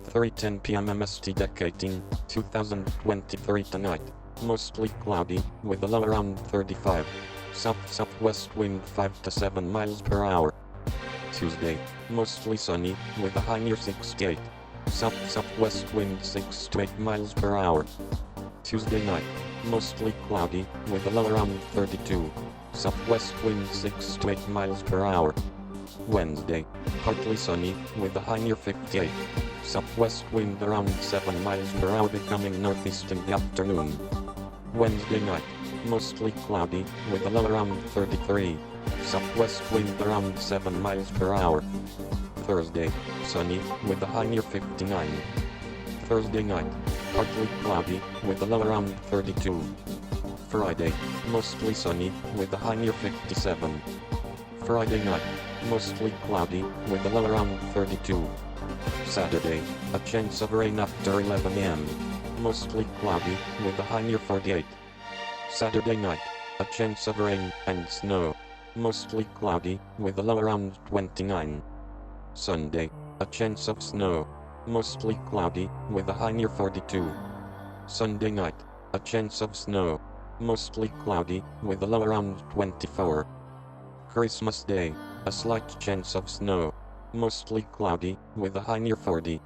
3:10 p.m. MST Dec 18, 2023 tonight. Mostly cloudy, with a low around 35. South-southwest wind 5 to 7 miles per hour. Tuesday, mostly sunny, with a high near 68. South-southwest wind 6 to 8 miles per hour. Tuesday night, mostly cloudy, with a low around 32. Southwest wind 6 to 8 miles per hour. Wednesday, partly sunny, with a high near 58. Southwest wind around 7 miles per hour becoming northeast in the afternoon. Wednesday night, mostly cloudy, with a low around 33. Southwest wind around 7 miles per hour. Thursday, sunny, with a high near 59. Thursday night, partly cloudy, with a low around 32. Friday, mostly sunny, with a high near 57. Friday night, mostly cloudy, with a low around 32. Saturday, a chance of rain after 11 am. Mostly cloudy, with a high near 48. Saturday night, a chance of rain and snow. Mostly cloudy, with a low around 29. Sunday, a chance of snow. Mostly cloudy, with a high near 42. Sunday night, a chance of snow. Mostly cloudy, with a low around 24. Christmas Day, a slight chance of snow. Mostly cloudy, with a high near 40.